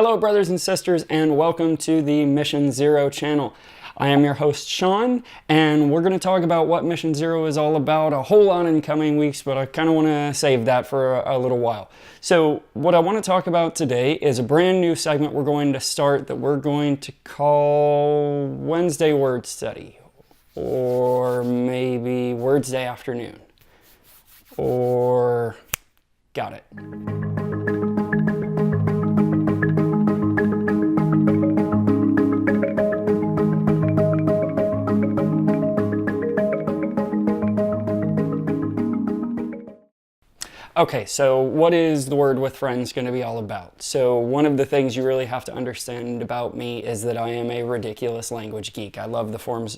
Hello brothers and sisters, and welcome to the Mission Zero channel. I am your host Shawn, and we're going to talk about what Mission Zero is all about a whole lot in coming weeks, but I kind of want to save that for a little while. So what I want to talk about today is a brand new segment we're going to start that we're going to call Wednesday Word Study, or maybe Words Day Afternoon, or got it. Okay, so what is the Word with Friends going to be all about? So one of the things you really have to understand about me is that I am a ridiculous language geek. I love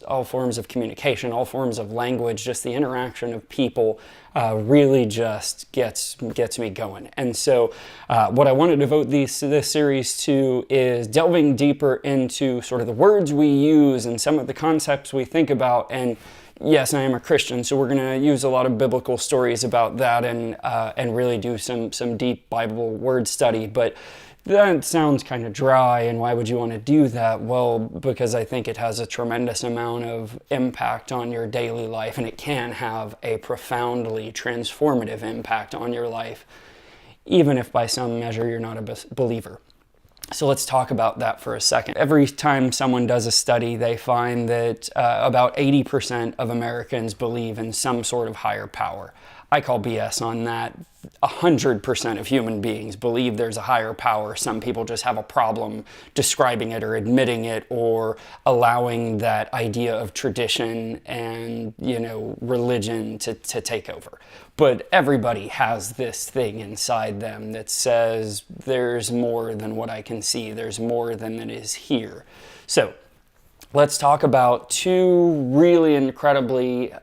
all forms of communication, all forms of language. Just the interaction of people really just gets me going. And so what I want to devote this series to is delving deeper into sort of the words we use and some of the concepts we think about. And yes, I am a Christian, so we're going to use a lot of biblical stories about that and really do some deep Bible word study. But that sounds kind of dry, and why would you want to do that? Well, because I think it has a tremendous amount of impact on your daily life, and it can have a profoundly transformative impact on your life, even if by some measure you're not a believer. So let's talk about that for a second. Every time someone does a study, they find that about 80% of Americans believe in some sort of higher power. I call BS on that. 100% of human beings believe there's a higher power. Some people just have a problem describing it or admitting it or allowing that idea of tradition and, religion to take over. But everybody has this thing inside them that says there's more than what I can see. There's more than that is here. So let's talk about two really incredibly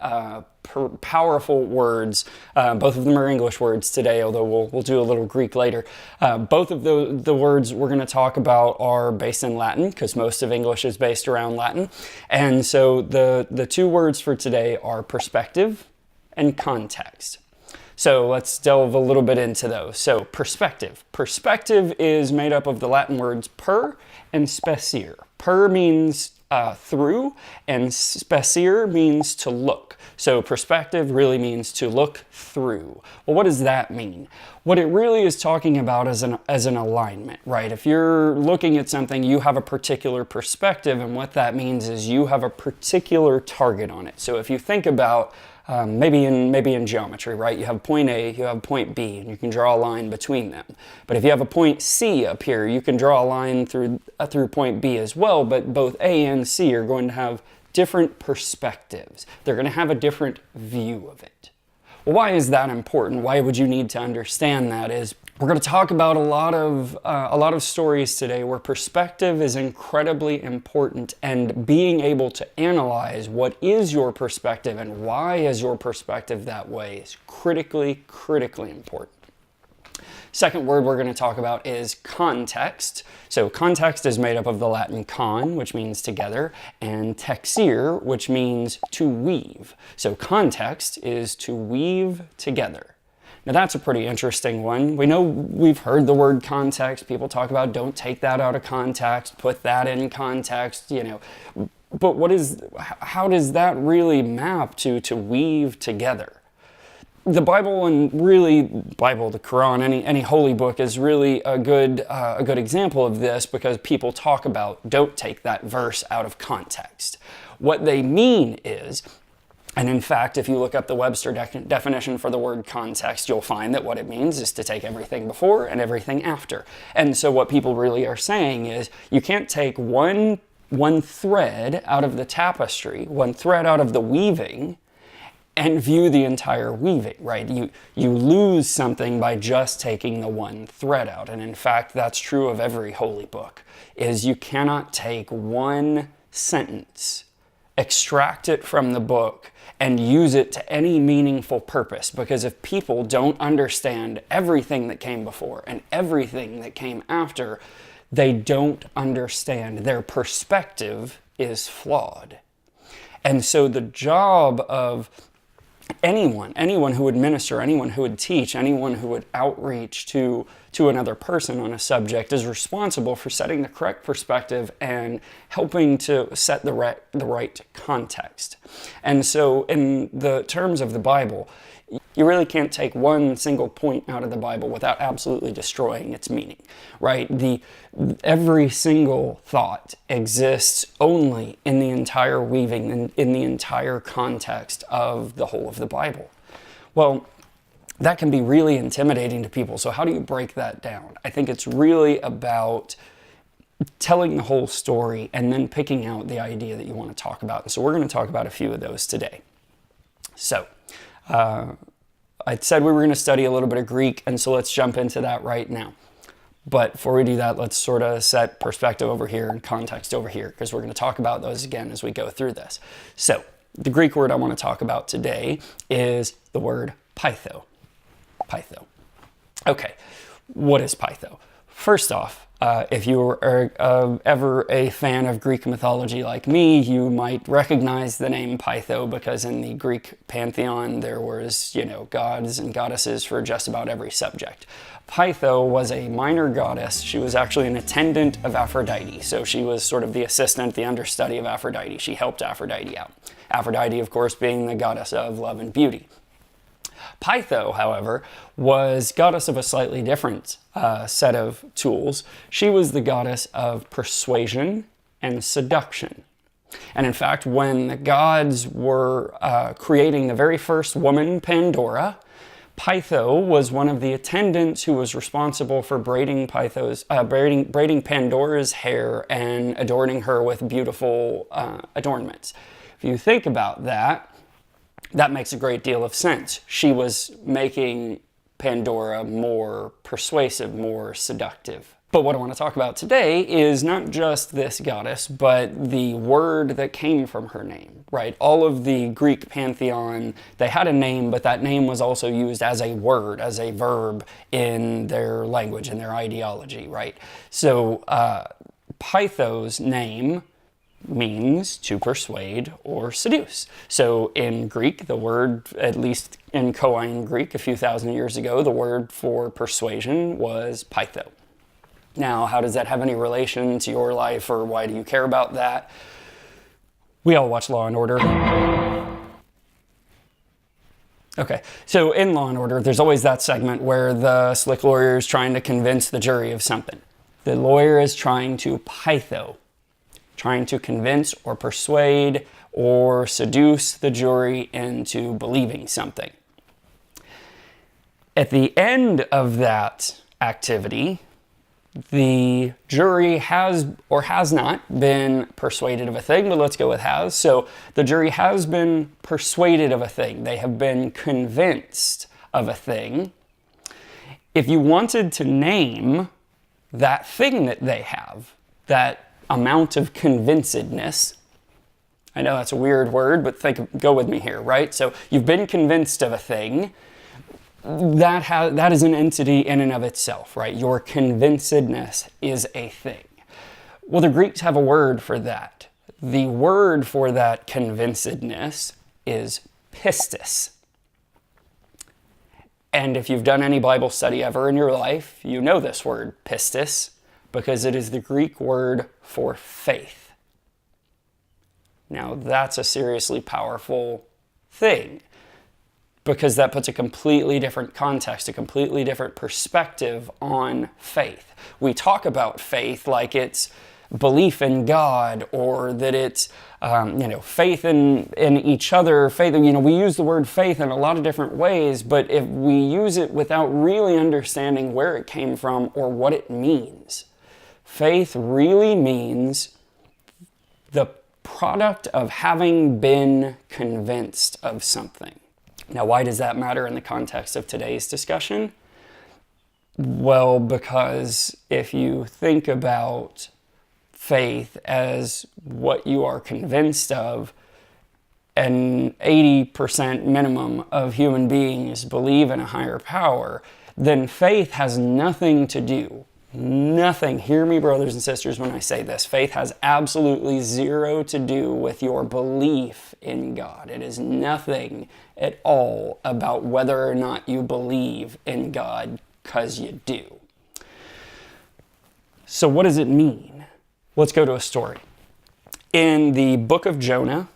powerful words. Both of them are English words today, although we'll do a little Greek later. Both of the words we're going to talk about are based in Latin, because most of English is based around Latin. And so the two words for today are perspective and context. So let's delve a little bit into those. So perspective. Perspective is made up of the Latin words per and specere. Per means through, and specere means to look. So perspective really means to look through. Well, what does that mean? What it really is talking about is an alignment, right? If you're looking at something, you have a particular perspective, and what that means is you have a particular target on it. So if you think about maybe in geometry, right? You have point A, you have point B, and you can draw a line between them. But if you have a point C up here, you can draw a line through point B as well, but both A and C are going to have different perspectives. They're going to have a different view of it. Well, why is that important? Why would you need to understand that? Is we're going to talk about a lot of stories today where perspective is incredibly important, and being able to analyze what is your perspective and why is your perspective that way is critically important. Second word we're going to talk about is context. So context is made up of the Latin con, which means together, and texere, which means to weave. So context is to weave together. Now that's a pretty interesting one. We know we've heard the word context. People talk about don't take that out of context, put that in context, But how does that really map to weave together? The Bible, and really Bible, the Quran, any holy book is really a good example of this, because people talk about don't take that verse out of context. What they mean is, and in fact, if you look up the Webster definition for the word context, you'll find that what it means is to take everything before and everything after. And so what people really are saying is you can't take one thread out of the tapestry, one thread out of the weaving, and view the entire weaving, right? You lose something by just taking the one thread out. And in fact, that's true of every holy book, is you cannot take one sentence, extract it from the book, and use it to any meaningful purpose. Because if people don't understand everything that came before and everything that came after, they don't understand. Their perspective is flawed. And so the job of anyone who would minister, anyone who would teach, anyone who would outreach to to another person on a subject is responsible for setting the correct perspective and helping to set the right context. And so in the terms of the Bible, you really can't take one single point out of the Bible without absolutely destroying its meaning, right? Every single thought exists only in the entire weaving, in the entire context of the whole of the Bible. Well, that can be really intimidating to people. So how do you break that down? I think it's really about telling the whole story and then picking out the idea that you want to talk about. And so we're going to talk about a few of those today. So, I said we were going to study a little bit of Greek, and so let's jump into that right now. But before we do that, let's sort of set perspective over here and context over here, because we're going to talk about those again as we go through this. So, the Greek word I want to talk about today is the word pytho. Pytho. Okay, what is pytho? First off, if you are ever a fan of Greek mythology like me, you might recognize the name Pytho, because in the Greek pantheon there was, gods and goddesses for just about every subject. Pytho was a minor goddess. She was actually an attendant of Aphrodite, so she was sort of the assistant, the understudy of Aphrodite. She helped Aphrodite out. Aphrodite, of course, being the goddess of love and beauty. Pytho, however, was goddess of a slightly different set of tools. She was the goddess of persuasion and seduction. And in fact, when the gods were creating the very first woman, Pandora, Pytho was one of the attendants who was responsible for braiding Pandora's hair and adorning her with beautiful adornments. If you think about that, that makes a great deal of sense. She was making Pandora more persuasive, more seductive. But what I want to talk about today is not just this goddess, but the word that came from her name, right? All of the Greek pantheon, they had a name, but that name was also used as a word, as a verb in their language, in their ideology, right? So Pytho's name means to persuade or seduce. So in Greek, the word, at least in Koine Greek a few thousand years ago, the word for persuasion was pytho. Now, how does that have any relation to your life, or why do you care about that? We all watch Law and Order. Okay, so in Law and Order, there's always that segment where the slick lawyer is trying to convince the jury of something. The lawyer is trying to pytho, trying to convince or persuade or seduce the jury into believing something. At the end of that activity, the jury has or has not been persuaded of a thing, but let's go with has. So the jury has been persuaded of a thing. They have been convinced of a thing. If you wanted to name that thing that they have, that amount of convincedness, I know that's a weird word, but go with me here, right? So you've been convinced of a thing. That is an entity in and of itself, right? Your convincedness is a thing. Well, the Greeks have a word for that. The word for that convincedness is pistis. And if you've done any Bible study ever in your life, you know this word, pistis, because it is the Greek word for faith. Now, that's a seriously powerful thing, because that puts a completely different context, a completely different perspective on faith. We talk about faith like it's belief in God, or that it's faith in each other. Faith, we use the word faith in a lot of different ways, but if we use it without really understanding where it came from or what it means, faith really means the product of having been convinced of something. Now, why does that matter in the context of today's discussion? Well, because if you think about faith as what you are convinced of, and 80% minimum of human beings believe in a higher power, then faith has nothing to do. Nothing, hear me brothers and sisters when I say this, faith has absolutely zero to do with your belief in God. It is nothing at all about whether or not you believe in God, because you do. So what does it mean? Let's go to a story. In the book of Jonah,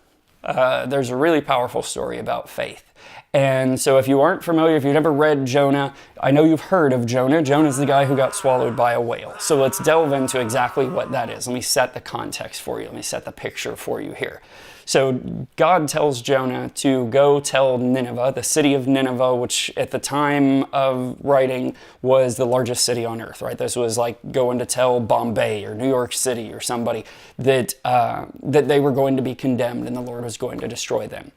there's a really powerful story about faith. And so if you aren't familiar, if you've never read Jonah, I know you've heard of Jonah. Jonah's the guy who got swallowed by a whale. So let's delve into exactly what that is. Let me set the context for you. Let me set the picture for you here. So God tells Jonah to go tell Nineveh, the city of Nineveh, which at the time of writing was the largest city on earth, right? This was like going to tell Bombay or New York City or somebody that they were going to be condemned and the Lord was going to destroy them.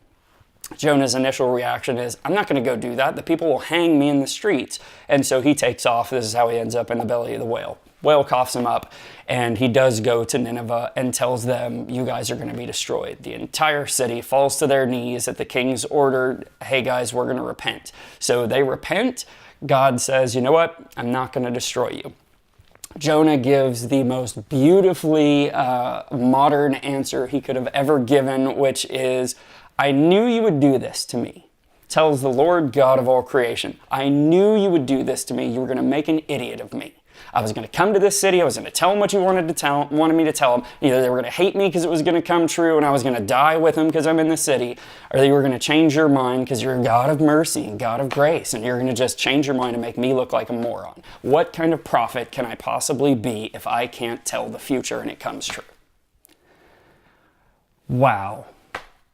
Jonah's initial reaction is, I'm not going to go do that. The people will hang me in the streets. And so he takes off. This is how he ends up in the belly of the whale. Whale coughs him up, and he does go to Nineveh and tells them, you guys are going to be destroyed. The entire city falls to their knees at the king's order. Hey guys, we're going to repent. So they repent. God says, you know what? I'm not going to destroy you. Jonah gives the most beautifully modern answer he could have ever given, which is, I knew you would do this to me. Tells the Lord God of all creation. I knew you would do this to me. You were going to make an idiot of me. I was going to come to this city. I was going to tell them what you wanted me to tell them. Either they were going to hate me because it was going to come true and I was going to die with them because I'm in the city, or they were going to change your mind because you're a God of mercy and God of grace, and you're going to just change your mind and make me look like a moron. What kind of prophet can I possibly be if I can't tell the future and it comes true? Wow.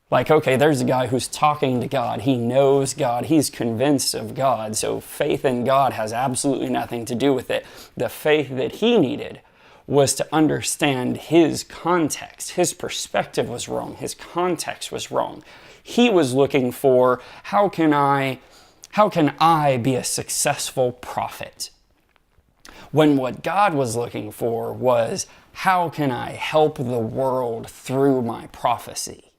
Like, okay, there's a guy who's talking to God. He knows God. He's convinced of God. So faith in God has absolutely nothing to do with it. The faith that he needed was to understand his context. His perspective was wrong. His context was wrong. He was looking for, how can I be a successful prophet? When what God was looking for was, how can I help the world through my prophecy?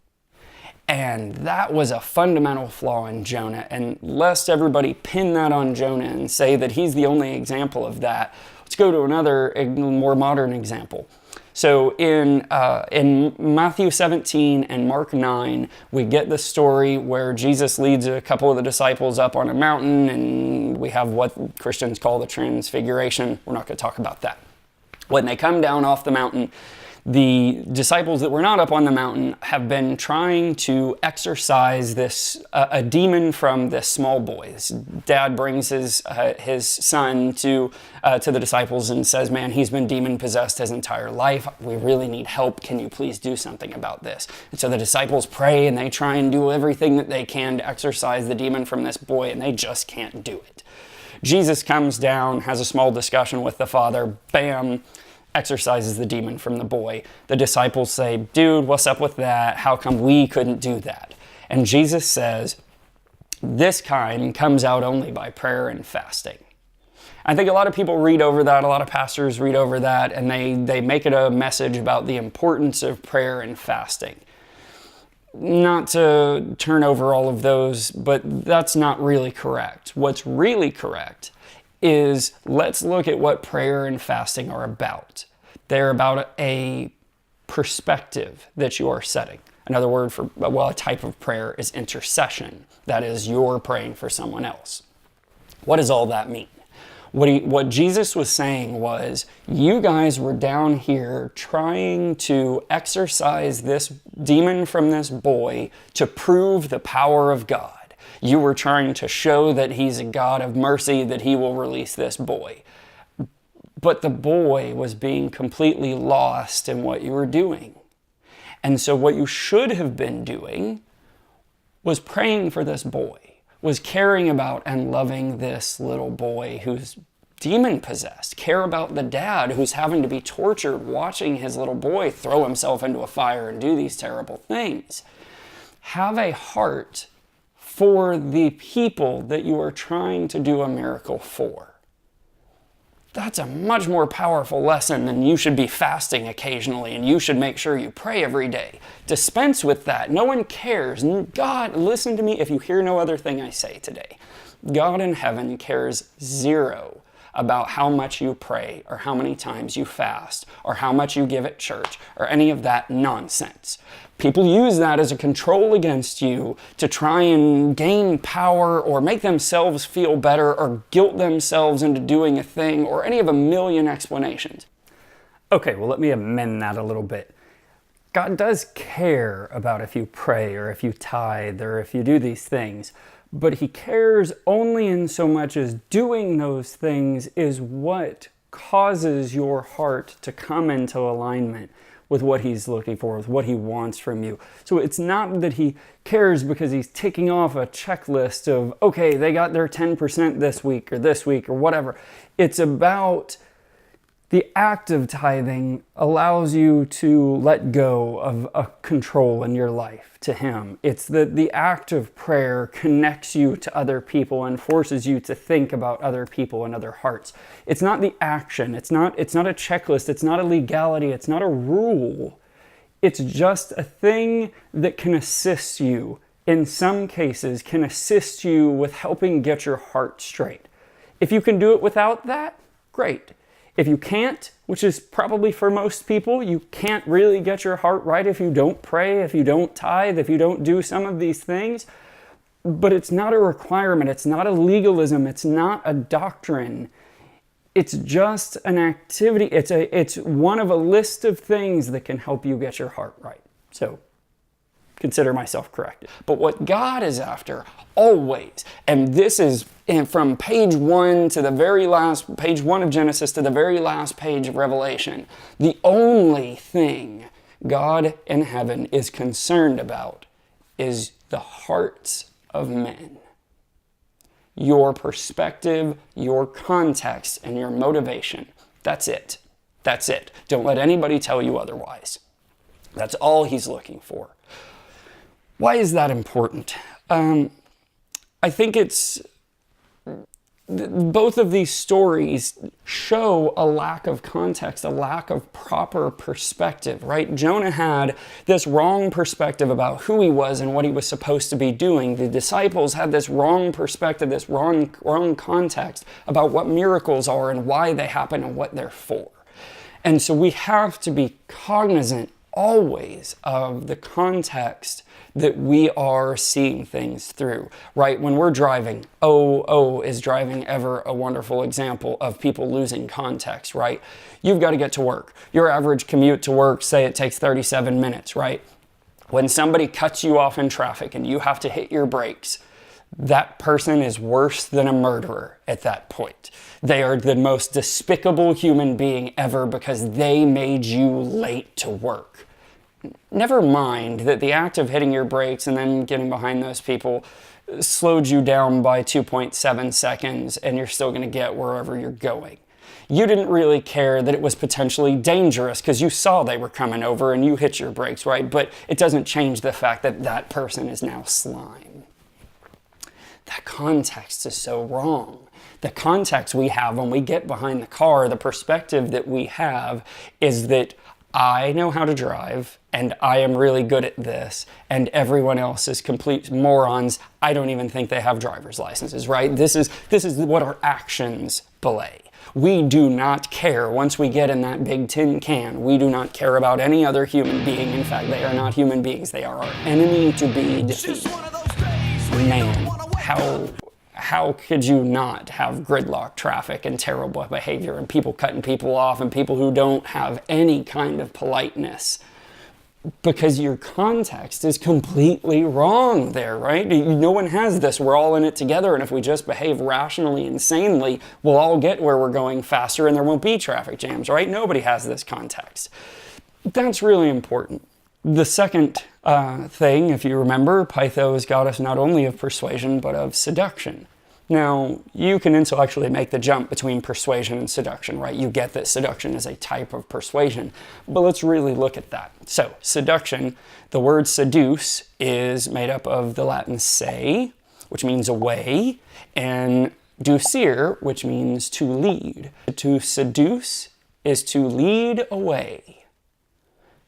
And that was a fundamental flaw in Jonah. And lest everybody pin that on Jonah and say that he's the only example of that, let's go to another more modern example. So in Matthew 17 and Mark 9, we get the story where Jesus leads a couple of the disciples up on a mountain, and we have what Christians call the Transfiguration. We're not going to talk about that. When they come down off the mountain, the disciples that were not up on the mountain have been trying to exorcise a demon from this small boy. This dad brings his son to the disciples and says, man, he's been demon possessed his entire life. We really need help. Can you please do something about this? And so the disciples pray and they try and do everything that they can to exorcise the demon from this boy, and they just can't do it. Jesus comes down, has a small discussion with the Father, bam, exorcises the demon from the boy. The disciples say, dude, what's up with that? How come we couldn't do that? And Jesus says, this kind comes out only by prayer and fasting. I think a lot of people read over that, a lot of pastors read over that, and they make it a message about the importance of prayer and fasting. Not to turn over all of those, but that's not really correct. What's really correct is, let's look at what prayer and fasting are about. They're about a perspective that you are setting. Another word for, a type of prayer is intercession. That is, you're praying for someone else. What does all that mean? What Jesus was saying was, you guys were down here trying to exorcise this demon from this boy to prove the power of God. You were trying to show that he's a God of mercy, that he will release this boy. But the boy was being completely lost in what you were doing. And so what you should have been doing was praying for this boy, was caring about and loving this little boy who's demon possessed. Care about the dad who's having to be tortured watching his little boy throw himself into a fire and do these terrible things. Have a heart for the people that you are trying to do a miracle for. That's a much more powerful lesson than you should be fasting occasionally and you should make sure you pray every day. Dispense with that. No one cares. God, listen to me if you hear no other thing I say today. God in heaven cares zero about how much you pray or how many times you fast or how much you give at church or any of that nonsense. People use that as a control against you to try and gain power or make themselves feel better or guilt themselves into doing a thing or any of a million explanations. Okay, well, let me amend that a little bit. God does care about if you pray or if you tithe or if you do these things, but he cares only in so much as doing those things is what causes your heart to come into alignment with what he's looking for, with what he wants from you. So it's not that he cares because he's ticking off a checklist of, okay, they got their 10% this week or whatever. It's about the act of tithing allows you to let go of a control in your life to him. It's the act of prayer connects you to other people and forces you to think about other people and other hearts. It's not the action. It's not a checklist. It's not a legality. It's not a rule. It's just a thing that can assist you, in some cases, can assist you with helping get your heart straight. If you can do it without that, great. If you can't, which is probably for most people, you can't really get your heart right if you don't pray, if you don't tithe, if you don't do some of these things. But it's not a requirement. It's not a legalism. It's not a doctrine. It's just an activity. It's one of a list of things that can help you get your heart right. So consider myself corrected. But what God is after always, and this is from page 1 to the very last, page 1 of Genesis to the very last page of Revelation, the only thing God in heaven is concerned about is the hearts of men. Your perspective, your context, and your motivation. That's it. That's it. Don't let anybody tell you otherwise. That's all he's looking for. Why is that important? I think both of these stories show a lack of context, a lack of proper perspective, right? Jonah had this wrong perspective about who he was and what he was supposed to be doing. The disciples had this wrong perspective, this wrong context about what miracles are and why they happen and what they're for. And so we have to be cognizant always of the context that we are seeing things through, right? When we're driving, is driving ever a wonderful example of people losing context, right? You've got to get to work. Your average commute to work, say it takes 37 minutes, right? When somebody cuts you off in traffic and you have to hit your brakes, that person is worse than a murderer at that point. They are the most despicable human being ever because they made you late to work. Never mind that the act of hitting your brakes and then getting behind those people slowed you down by 2.7 seconds and you're still going to get wherever you're going. You didn't really care that it was potentially dangerous because you saw they were coming over and you hit your brakes, right? But it doesn't change the fact that that person is now slime. That context is so wrong. The context we have when we get behind the car, the perspective that we have is that I know how to drive, and I am really good at this, and everyone else is complete morons. I don't even think they have driver's licenses, right? This is what our actions belay. We do not care once we get in that big tin can. We do not care about any other human being. In fact, they are not human beings. They are our enemy to be defeated. Man, how could you not have gridlock traffic and terrible behavior and people cutting people off and people who don't have any kind of politeness? Because your context is completely wrong there, right? No one has this. We're all in it together, and if we just behave rationally and sanely, we'll all get where we're going faster and there won't be traffic jams, right? Nobody has this context. That's really important. The second thing, if you remember, Pytho has got us not only of persuasion, but of seduction. Now, you can intellectually make the jump between persuasion and seduction, right? You get that seduction is a type of persuasion, but let's really look at that. So, seduction, the word seduce is made up of the Latin se, which means away, and ducere, which means to lead. To seduce is to lead away.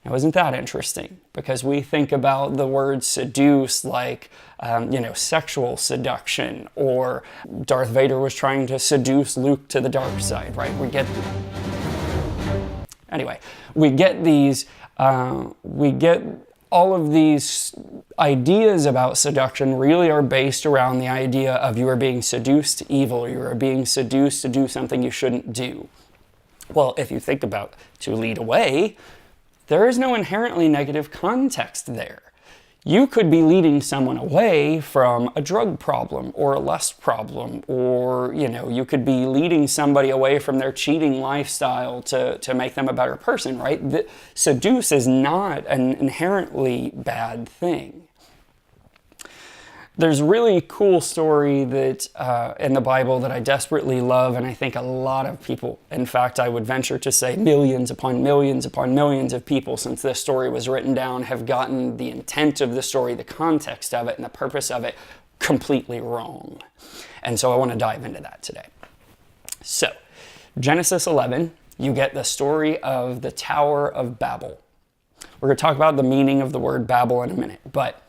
Now, isn't that interesting? Because we think about the word seduce like, sexual seduction, or Darth Vader was trying to seduce Luke to the dark side, right? We get these, we get all of these ideas about seduction really are based around the idea of you are being seduced to evil, or you are being seduced to do something you shouldn't do. Well, if you think about to lead away, there is no inherently negative context there. You could be leading someone away from a drug problem or a lust problem, or, you could be leading somebody away from their cheating lifestyle to make them a better person, right? Seduce is not an inherently bad thing. There's a really cool story that in the Bible that I desperately love, and I think a lot of people, in fact, I would venture to say millions upon millions upon millions of people since this story was written down have gotten the intent of the story, the context of it, and the purpose of it completely wrong. And so I want to dive into that today. So, Genesis 11, you get the story of the Tower of Babel. We're going to talk about the meaning of the word Babel in a minute, but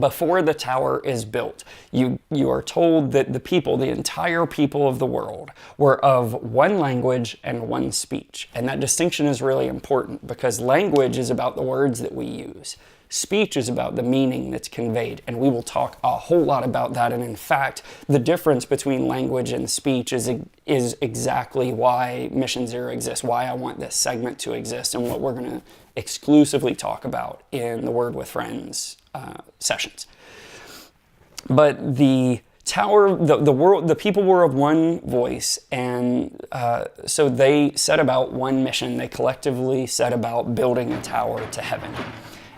before the tower is built, you are told that the entire people of the world, were of one language and one speech. And that distinction is really important because language is about the words that we use. Speech is about the meaning that's conveyed, and we will talk a whole lot about that. And in fact, the difference between language and speech is exactly why Mission Zero exists, why I want this segment to exist, and what we're going to exclusively talk about in the Word with Friends sessions. But the tower, the people were of one voice, and so they set about one mission. They collectively set about building a tower to heaven.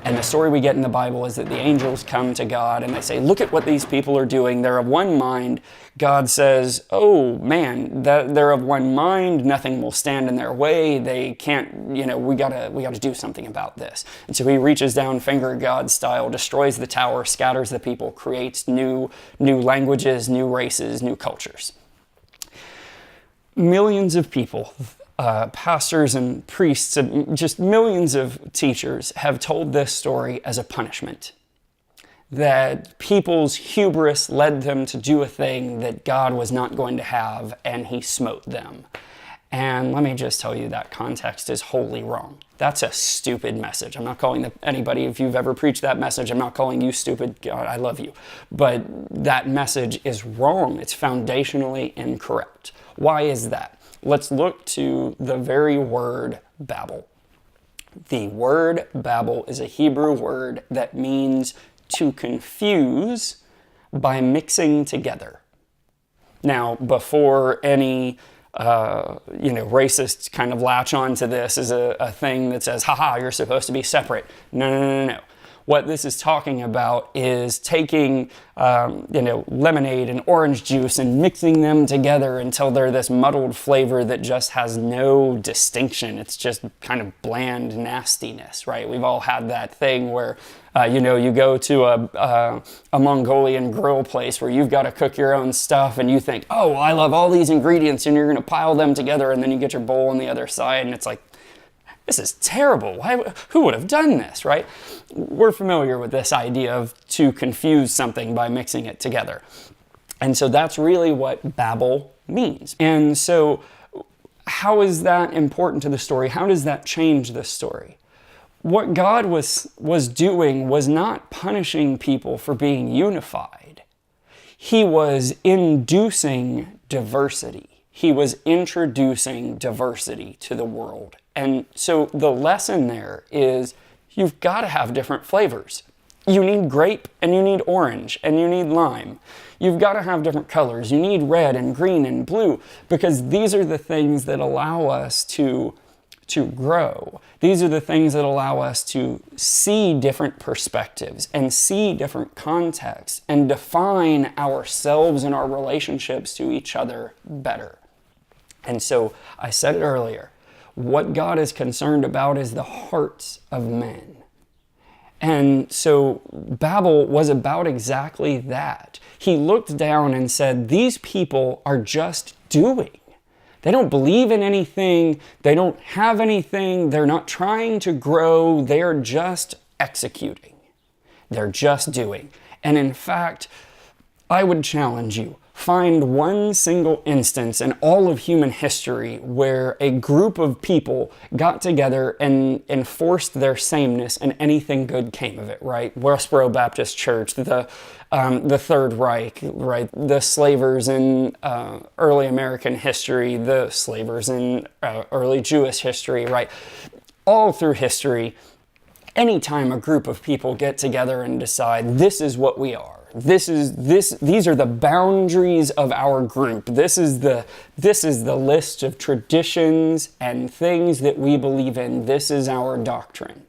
And the story we get in the Bible is that the angels come to God and they say, look at what these people are doing. They're of one mind. God says, oh man, they're of one mind. Nothing will stand in their way. They can't, we gotta do something about this. And so he reaches down, finger God style, destroys the tower, scatters the people, creates new languages, new races, new cultures. Millions of people, pastors and priests, and just millions of teachers have told this story as a punishment. That people's hubris led them to do a thing that God was not going to have, and he smote them. And let me just tell you, that context is wholly wrong. That's a stupid message. I'm not calling anybody, if you've ever preached that message, I'm not calling you stupid. God, I love you. But that message is wrong. It's foundationally incorrect. Why is that? Let's look to the very word Babel. The word Babel is a Hebrew word that means to confuse by mixing together. Now, before any racists kind of latch onto this as a thing that says, haha, you're supposed to be separate. No. What this is talking about is taking, lemonade and orange juice and mixing them together until they're this muddled flavor that just has no distinction. It's just kind of bland nastiness, right? We've all had that thing where, you go to a Mongolian grill place where you've got to cook your own stuff and you think, oh, I love all these ingredients, and you're going to pile them together, and then you get your bowl on the other side and it's like, this is terrible. Who would have done this, right? We're familiar with this idea of to confuse something by mixing it together. And so that's really what Babel means. And so how is that important to the story? How does that change the story? What God was doing was not punishing people for being unified. He was inducing diversity. He was introducing diversity to the world. And so the lesson there is you've got to have different flavors. You need grape and you need orange and you need lime. You've got to have different colors. You need red and green and blue, because these are the things that allow us to grow. These are the things that allow us to see different perspectives and see different contexts and define ourselves and our relationships to each other better. And so I said it earlier, what God is concerned about is the hearts of men. And so Babel was about exactly that. He looked down and said, these people are just doing. They don't believe in anything. They don't have anything. They're not trying to grow. They're just executing. They're just doing. And in fact, I would challenge you, Find one single instance in all of human history where a group of people got together and enforced their sameness and anything good came of it, right? Westboro Baptist Church, the Third Reich, right? The slavers in early American history, the slavers in early Jewish history, right? All through history, anytime a group of people get together and decide this is what we are, these are the boundaries of our group. This is the list of traditions and things that we believe in. This is our doctrine.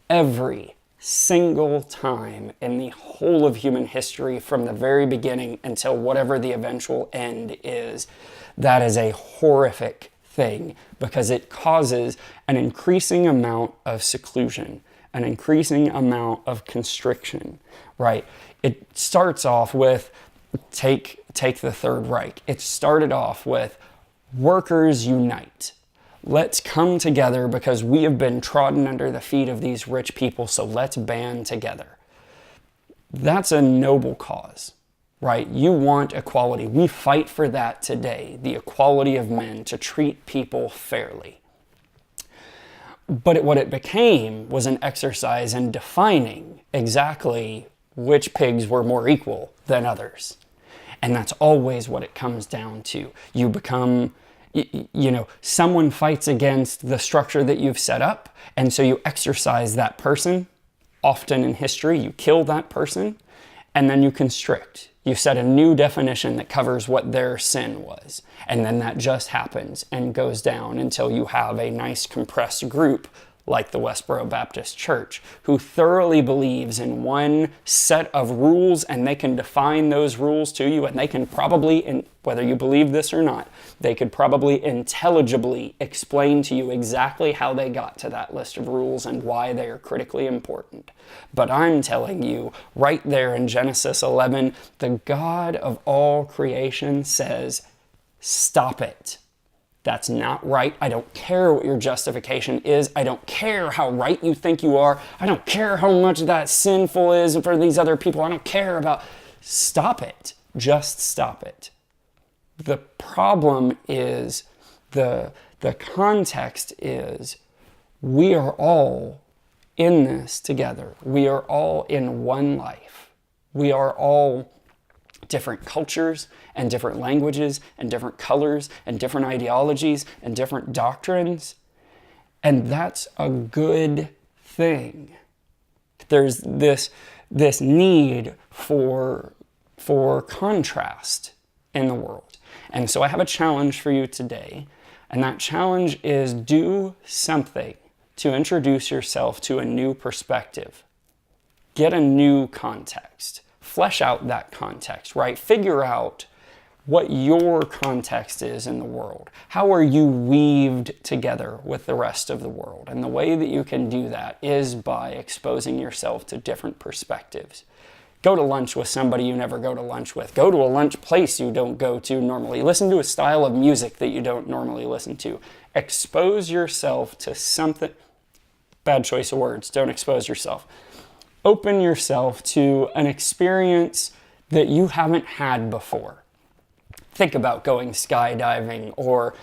Every single time in the whole of human history, from the very beginning until whatever the eventual end is, that is a horrific thing because it causes an increasing amount of seclusion, an increasing amount of constriction, right? It starts off with, take the Third Reich. It started off with, workers unite. Let's come together because we have been trodden under the feet of these rich people, so let's band together. That's a noble cause, right? You want equality. We fight for that today, the equality of men, to treat people fairly. But what it became was an exercise in defining exactly which pigs were more equal than others. And that's always what it comes down to. You become, someone fights against the structure that you've set up, and so you exercise that person. Often in history, you kill that person, and then you constrict. You set a new definition that covers what their sin was. And then that just happens and goes down until you have a nice compressed group like the Westboro Baptist Church, who thoroughly believes in one set of rules, and they can define those rules to you, and they can probably, whether you believe this or not, they could probably intelligibly explain to you exactly how they got to that list of rules and why they are critically important. But I'm telling you, right there in Genesis 11, the God of all creation says, stop it. That's not right. I don't care what your justification is. I don't care how right you think you are. I don't care how much that sinful is for these other people. I don't care about... Stop it. Just stop it. The problem is, the context is, we are all in this together. We are all in one life. We are all different cultures and different languages and different colors and different ideologies and different doctrines. And that's a good thing. There's this need for contrast in the world. And so I have a challenge for you today. And that challenge is, do something to introduce yourself to a new perspective. Get a new context. Flesh out that context, right? Figure out what your context is in the world. How are you weaved together with the rest of the world? And the way that you can do that is by exposing yourself to different perspectives. Go to lunch with somebody you never go to lunch with. Go to a lunch place you don't go to normally. Listen to a style of music that you don't normally listen to. Expose yourself to something. Bad choice of words. Don't expose yourself. Open yourself to an experience that you haven't had before. Think about going skydiving or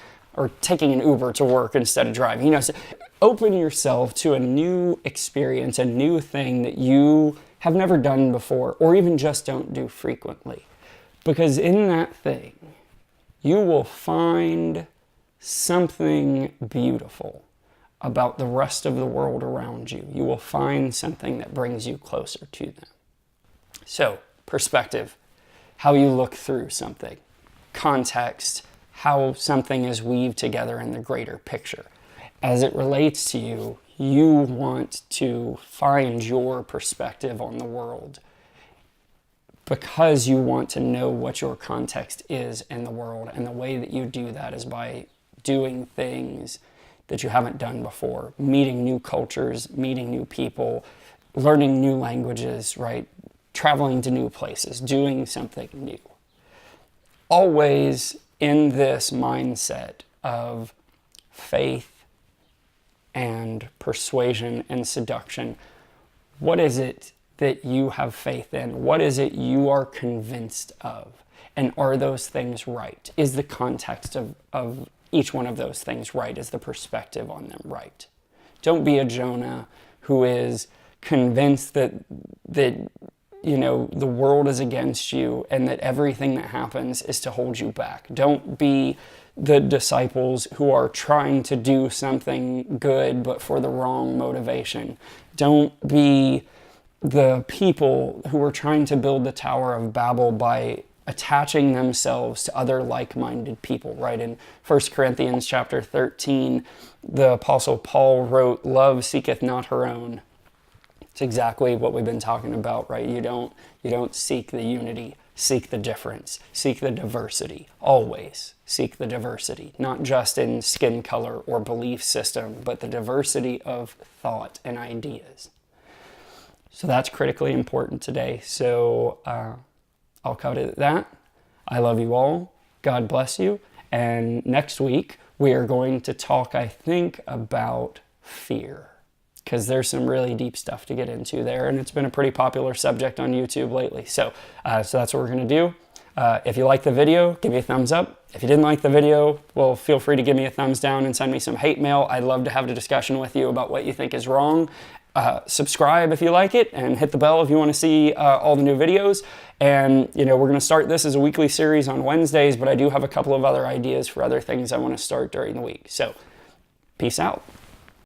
taking an Uber to work instead of driving. So open yourself to a new experience, a new thing that you have never done before, or even just don't do frequently. Because in that thing, you will find something beautiful about the rest of the world around you. You will find something that brings you closer to them. So, perspective, how you look through something. Context, how something is weaved together in the greater picture. As it relates to you, you want to find your perspective on the world because you want to know what your context is in the world. And the way that you do that is by doing things that you haven't done before, meeting new cultures, meeting new people, learning new languages, right? Traveling to new places, doing something new. Always in this mindset of faith and persuasion and seduction. What is it that you have faith in? What is it you are convinced of? And are those things right? Is the context of each one of those things right? Is the perspective on them right? Don't be a Jonah who is convinced that the world is against you and that everything that happens is to hold you back. Don't be the disciples who are trying to do something good but for the wrong motivation. Don't be the people who are trying to build the Tower of Babel by attaching themselves to other like-minded people, right? In 1 Corinthians chapter 13, the Apostle Paul wrote, "Love seeketh not her own." It's exactly what we've been talking about, right? You don't seek the unity, seek the difference, seek the diversity. Always seek the diversity, not just in skin color or belief system, but the diversity of thought and ideas. So that's critically important today. So I'll cut it at that. I love you all. God bless you. And next week, we are going to talk, I think, about fear, because there's some really deep stuff to get into there, and it's been a pretty popular subject on YouTube lately. So that's what we're going to do. If you like the video, give me a thumbs up. If you didn't like the video, well, feel free to give me a thumbs down and send me some hate mail. I'd love to have a discussion with you about what you think is wrong. Subscribe if you like it, and hit the bell if you want to see all the new videos. And, we're going to start this as a weekly series on Wednesdays, but I do have a couple of other ideas for other things I want to start during the week. So, peace out.